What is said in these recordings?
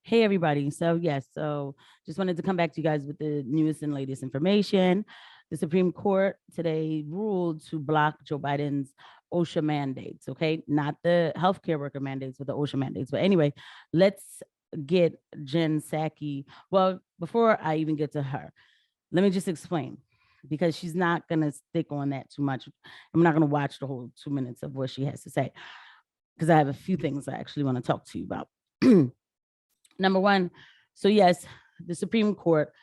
Hey, everybody. So just wanted to come back to you guys with the newest and latest information. The Supreme Court today ruled to block Joe Biden's OSHA mandates, okay? Not the healthcare worker mandates, but the OSHA mandates. But anyway, let's get Jen Psaki. Well, before I even get to her, let me just explain because she's not going to stick on that too much. I'm not going to watch the whole 2 minutes of what she has to say because I have a few things I actually want to talk to you about. Number one, so yes, the Supreme Court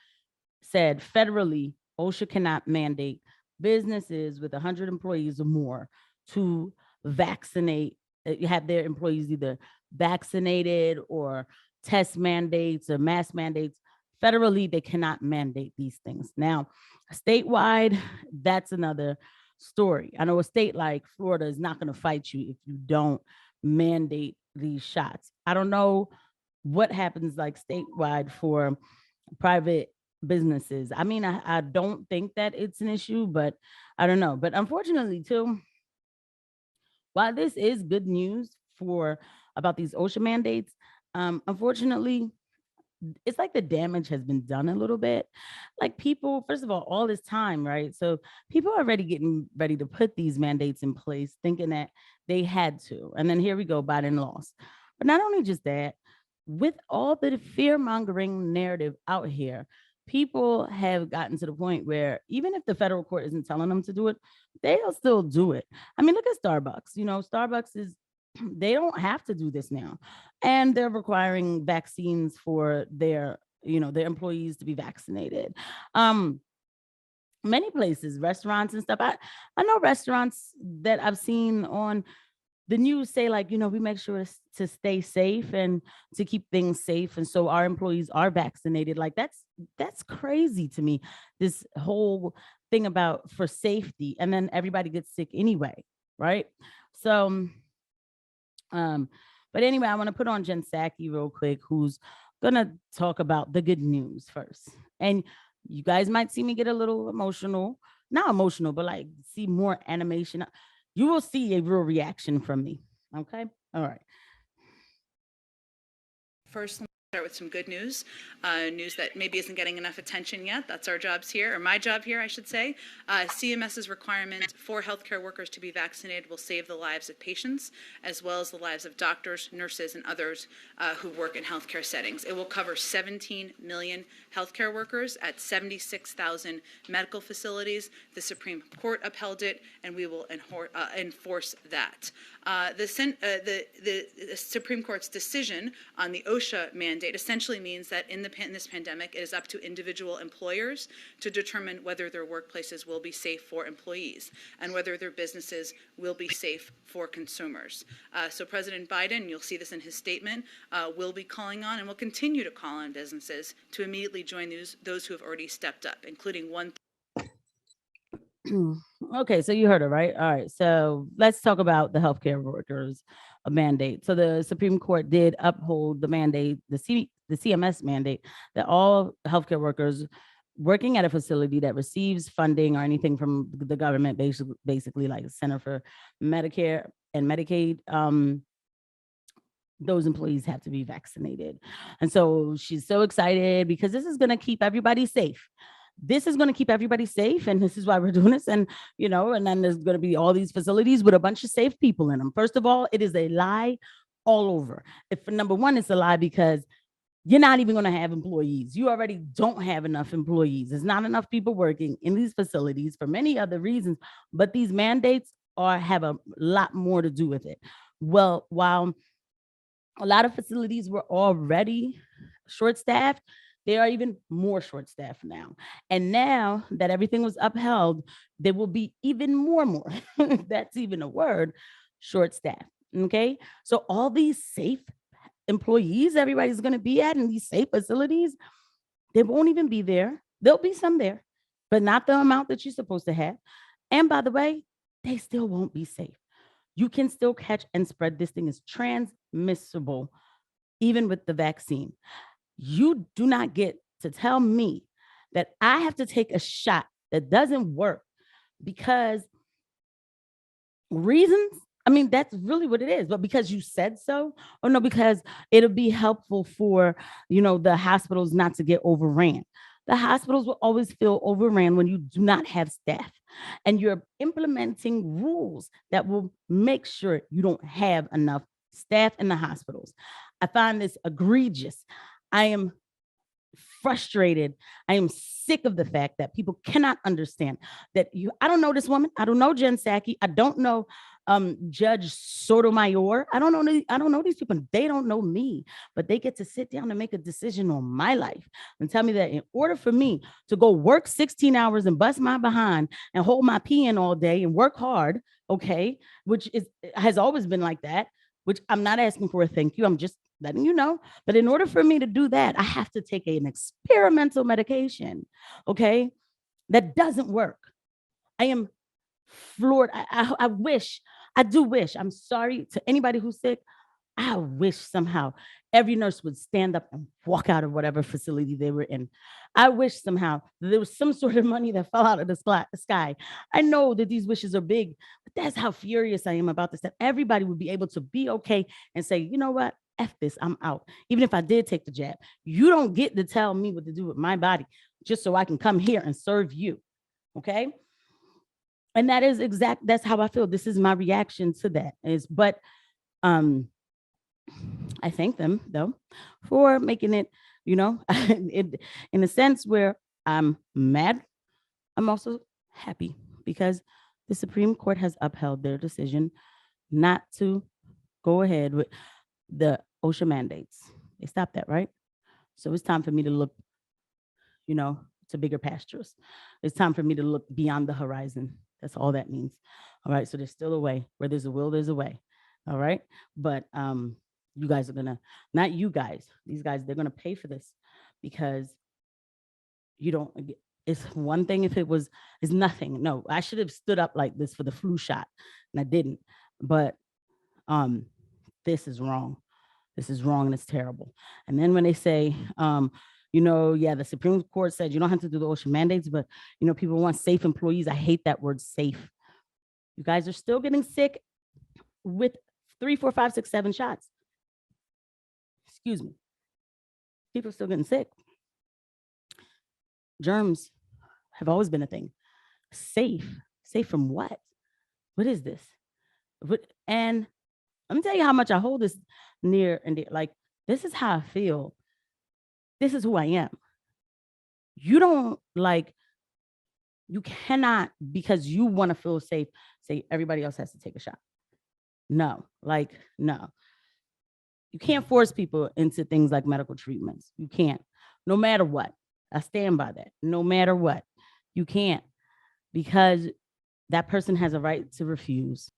said federally, OSHA cannot mandate businesses with 100 employees or more to vaccinate, have their employees either vaccinated or test mandates or mask mandates. Federally, they cannot mandate these things. Now, statewide, that's another story. I know a state like Florida is not going to fight you if you don't mandate these shots. I don't know what happens like statewide for private businesses. I mean, I don't think that it's an issue, but I don't know. But unfortunately, too, while this is good news for about these OSHA mandates, unfortunately, it's like the damage has been done a little bit. Like people, first of all this time, right? So people are already getting ready to put these mandates in place, thinking that they had to. And then here we go, Biden lost. But not only just that, with all the fear mongering narrative out here, people have gotten to the point where even if the federal court isn't telling them to do it, they'll still do it. I mean, look at Starbucks. Starbucks is, they don't have to do this now. And they're requiring vaccines for their employees to be vaccinated. Um, Many places, restaurants and stuff. I know restaurants that I've seen on the news say like, we make sure to stay safe and to keep things safe. And so our employees are vaccinated. Like that's crazy to me. This whole thing about for safety, and then everybody gets sick anyway, right? So um, but anyway, I want to put on Jen Psaki real quick, who's gonna talk about the good news first. And you guys might see me get a little emotional, not emotional, but like see more animation. You will see a real reaction from me. Okay. All right. First, let's start with some good news, news that maybe isn't getting enough attention yet. That's our jobs here, or my job here, I should say. CMS's requirement for healthcare workers to be vaccinated will save the lives of patients, as well as the lives of doctors, nurses, and others who work in healthcare settings. It will cover 17 million healthcare workers at 76,000 medical facilities. The Supreme Court upheld it, and we will enforce that. The Supreme Court's decision on the OSHA mandate essentially means that in this pandemic, it is up to individual employers to determine whether their workplaces will be safe for employees and whether their businesses will be safe for consumers. So President Biden, you'll see this in his statement, will be calling on and will continue to call on businesses to immediately join those who have already stepped up, including one. Okay, so you heard it, right? All right, so let's talk about the healthcare workers mandate. So the Supreme Court did uphold the mandate, the CMS mandate, that all healthcare workers working at a facility that receives funding or anything from the government, basically like Center for Medicare and Medicaid, those employees have to be vaccinated. And so she's so excited because this is going to keep everybody safe. This is going to keep everybody safe. And this is why we're doing this. And, and then there's going to be all these facilities with a bunch of safe people in them. First of all, it is a lie all over. If number one, it's a lie because you're not even going to have employees. You already don't have enough employees. There's not enough people working in these facilities for many other reasons. But these mandates have a lot more to do with it. Well, while a lot of facilities were already short staffed, they are even more short staffed now. And now that everything was upheld, there will be even more. That's even a word, short staffed. Okay. So all these safe employees everybody's going to be at in these safe facilities, they won't even be there. There'll be some there, but not the amount that you're supposed to have. And by the way, they still won't be safe. You can still catch and spread. This thing is transmissible, even with the vaccine. You do not get to tell me that I have to take a shot that doesn't work because reasons I mean, that's really what it is. But because you said so, or no, because it'll be helpful for, the hospitals not to get overran. The hospitals will always feel overran when you do not have staff and you're implementing rules that will make sure you don't have enough staff in the hospitals. I find this egregious. I am frustrated. I am sick of the fact that people cannot understand that I don't know this woman. I don't know Jen Psaki. I don't know Judge Sotomayor. I don't know these people. They don't know me, but they get to sit down and make a decision on my life and tell me that in order for me to go work 16 hours and bust my behind and hold my pee in all day and work hard, okay, which has always been like that, which I'm not asking for a thank you. I'm just letting you know. But in order for me to do that, I have to take an experimental medication, okay, that doesn't work. I am floored. I wish, I do wish, I'm sorry to anybody who's sick. I wish somehow every nurse would stand up and walk out of whatever facility they were in. I wish somehow there was some sort of money that fell out of the sky. I know that these wishes are big, but that's how furious I am about this, that everybody would be able to be okay and say, you know what? F this, I'm out. Even if I did take the jab, you don't get to tell me what to do with my body just so I can come here and serve you. Okay. And that's how I feel. This is my reaction to that but I thank them though for making it, in a sense where I'm mad, I'm also happy because the Supreme Court has upheld their decision not to go ahead with the OSHA mandates. They stopped that, right? So it's time for me to look, to bigger pastures. It's time for me to look beyond the horizon. That's all that means. All right. So there's still a way. Where there's a will, there's a way. All right. But you guys are not you guys, these guys, they're gonna pay for this because it's one thing if it's nothing. No, I should have stood up like this for the flu shot and I didn't. But this is wrong. This is wrong and it's terrible. And then when they say, the Supreme Court said you don't have to do the OSHA mandates, but people want safe employees. I hate that word safe. You guys are still getting sick with 3, 4, 5, 6, 7 shots. Excuse me. People are still getting sick. Germs have always been a thing. Safe from what? What is this? And let me tell you how much I hold this near and dear. Like, this is how I feel. This is who I am. You cannot, because you want to feel safe, say everybody else has to take a shot. No. You can't force people into things like medical treatments. You can't, no matter what. I stand by that. No matter what, you can't, because that person has a right to refuse.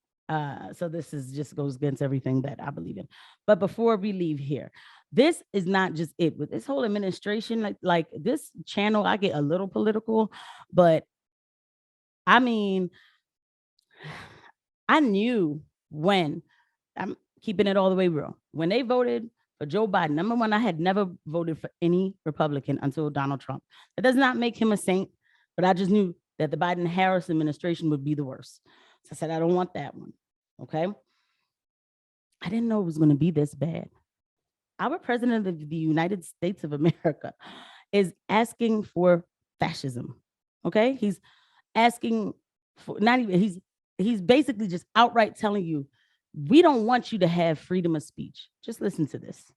So this just goes against everything that I believe in. But before we leave here, this is not just it. With this whole administration, like this channel, I get a little political, but I mean, I knew when, I'm keeping it all the way real, when they voted for Joe Biden, number one, I had never voted for any Republican until Donald Trump. That does not make him a saint, but I just knew that the Biden-Harris administration would be the worst. So I said, I don't want that one. Okay. I didn't know it was going to be this bad. Our president of the United States of America is asking for fascism. Okay. He's asking for he's basically just outright telling you, we don't want you to have freedom of speech. Just listen to this.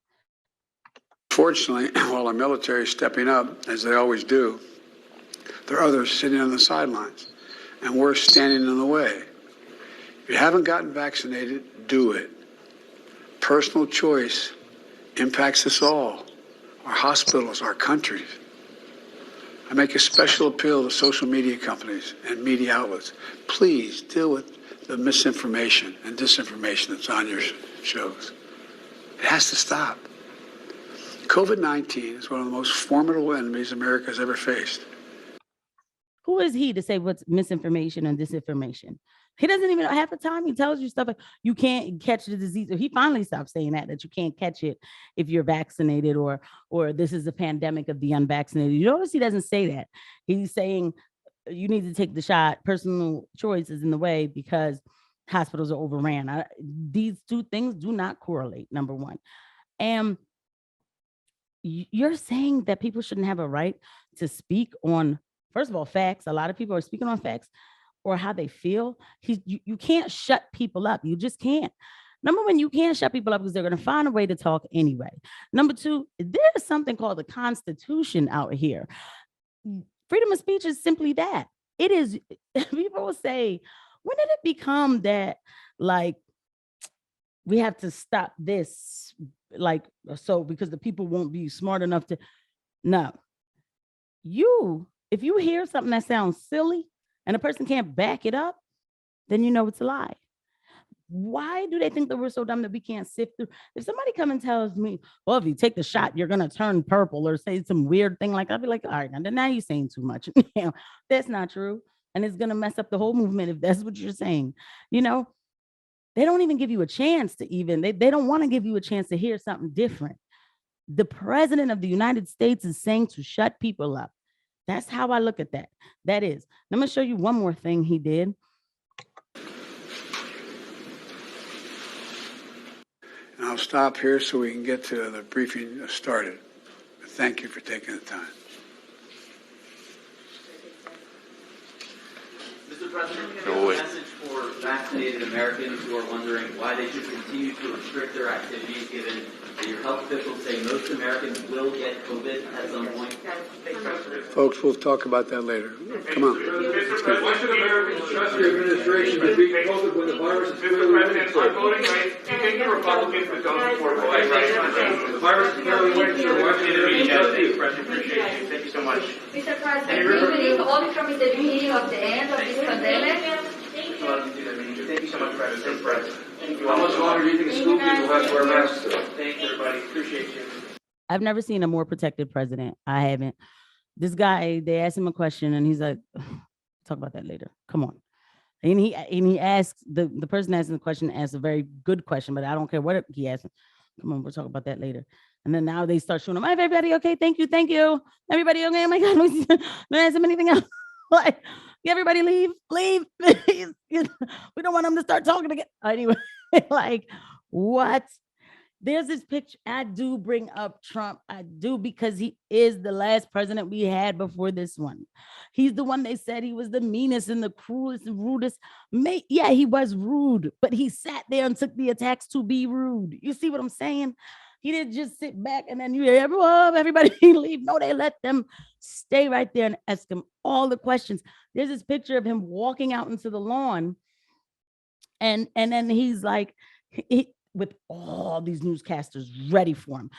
Fortunately, while our military is stepping up, as they always do, there are others sitting on the sidelines, and we're standing in the way. If you haven't gotten vaccinated, do it. Personal choice impacts us all, our hospitals, our countries. I make a special appeal to social media companies and media outlets. Please deal with the misinformation and disinformation that's on your shows. It has to stop. COVID-19 is one of the most formidable enemies America has ever faced. Who is he to say what's misinformation and disinformation? He doesn't even know. Half the time he tells you stuff like you can't catch the disease. Or he finally stopped saying that you can't catch it if you're vaccinated, or this is a pandemic of the unvaccinated. You notice he doesn't say that. He's saying you need to take the shot. Personal choice is in the way because hospitals are overran. These two things do not correlate, number one. And you're saying that people shouldn't have a right to speak on, first of all, facts. A lot of people are speaking on facts or how they feel. You can't shut people up. You just can't. Number one, you can't shut people up because they're going to find a way to talk anyway. Number two, there's something called the Constitution out here. Freedom of speech is simply that. It is, people will say, when did it become that, like, we have to stop this, like, so because the people won't be smart enough to, no. If you hear something that sounds silly and a person can't back it up, then you know it's a lie. Why do they think that we're so dumb that we can't sift through? If somebody come and tells me, well, if you take the shot, you're gonna turn purple, or say some weird thing like that, I'd be like, all right, now you're saying too much. That's not true. And it's gonna mess up the whole movement if that's what you're saying. They don't even give you a chance to they don't want to give you a chance to hear something different. The president of the United States is saying to shut people up. That's how I look at that. That is. I'm gonna show you one more thing he did. And I'll stop here so we can get to the briefing started. But thank you for taking the time. Mr. President, we have a message for vaccinated Americans who are wondering why they should continue to restrict their activities, given that your health officials say most Americans will get COVID at some point. Folks, we'll talk about that later. Come on. Mr. President, why should Americans trust your administration to beat COVID when the virus is clearly Mr. President, on voting rights, do you think the Republicans would go support voting rights? The virus is clearly winning, so why should they trust you? President, appreciate you. Thank you so much. Mr. President, do you believe Omicron is the beginning of the end of this pandemic? Thank you so much, President. How much longer do you think school people have to wear masks? Thanks, everybody. Appreciate you. I've never seen a more protected president. I haven't. This guy, they asked him a question and he's like, talk about that later. Come on. And he asks, the person asking the question asked a very good question, but I don't care what he asked. Come on, we'll talk about that later. And then now they start showing him, everybody okay? Thank you. Everybody okay? Oh my God, don't ask him anything else. Like, everybody leave, please. We don't want him to start talking again. Anyway, like, what? There's this picture. I do bring up Trump. I do, because he is the last president we had before this one. He's the one they said he was the meanest and the cruelest and rudest. Yeah, he was rude, but he sat there and took the attacks to be rude. You see what I'm saying? He didn't just sit back and then everybody leave. No, they let them stay right there and ask him all the questions. There's this picture of him walking out into the lawn, and then he's like, with all these newscasters ready for him.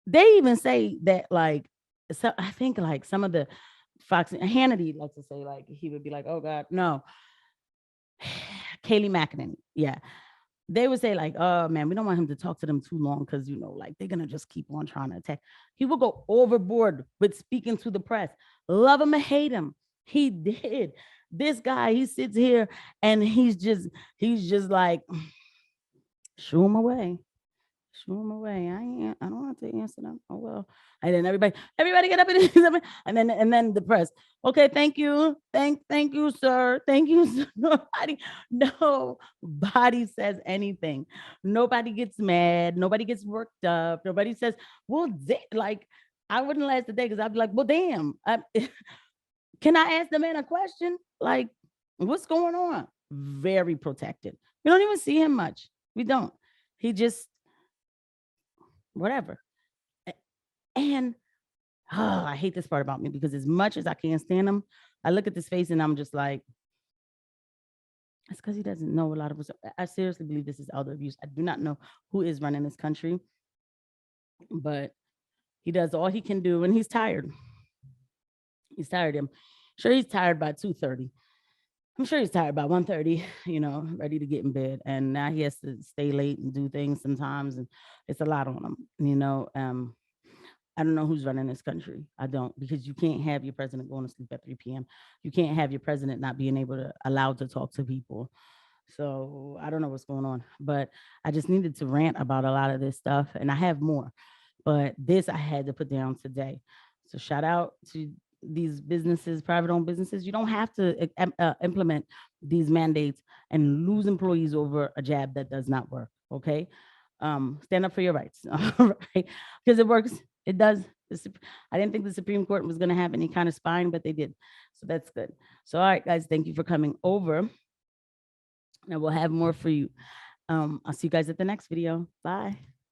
They even say that, like, so I think like some of the Fox, Hannity likes to say, like, he would be like, oh God, no. Kayleigh McEnany, yeah. They would say like, oh man, we don't want him to talk to them too long because, like, they're going to just keep on trying to attack. He will go overboard with speaking to the press. Love him or hate him. He did. This guy, he sits here and he's just like, shoo him away. Shoo him away. I don't want to answer them. Oh well. And then everybody get up and then the press. Okay, thank you. Thank you, sir. Thank you, sir. Nobody says anything. Nobody gets mad. Nobody gets worked up. Nobody says, well, like, I wouldn't last a day because I'd be like, well, damn. Can I ask the man a question? Like, what's going on? Very protected. We don't even see him much. We don't. He just, whatever. And I hate this part about me, because as much as I can't stand him, I look at this face and I'm just like, it's because he doesn't know a lot of us. I seriously believe this is elder abuse. I do not know who is running this country, but he does all he can do, and he's tired. He's tired. I'm sure he's tired by 2:30. I'm sure he's tired by 1:30, ready to get in bed. And now he has to stay late and do things sometimes. And it's a lot on him, I don't know who's running this country. I don't, because you can't have your president going to sleep at 3 p.m. You can't have your president not being allowed to talk to people. So I don't know what's going on, but I just needed to rant about a lot of this stuff. And I have more, but this I had to put down today. So shout out to these businesses, private-owned businesses, you don't have to implement these mandates and lose employees over a jab that does not work. Okay, stand up for your rights, all right? Because it works. It does. I didn't think the Supreme Court was going to have any kind of spine, but they did. So that's good. So, all right, guys, thank you for coming over. And we'll have more for you. I'll see you guys at the next video. Bye.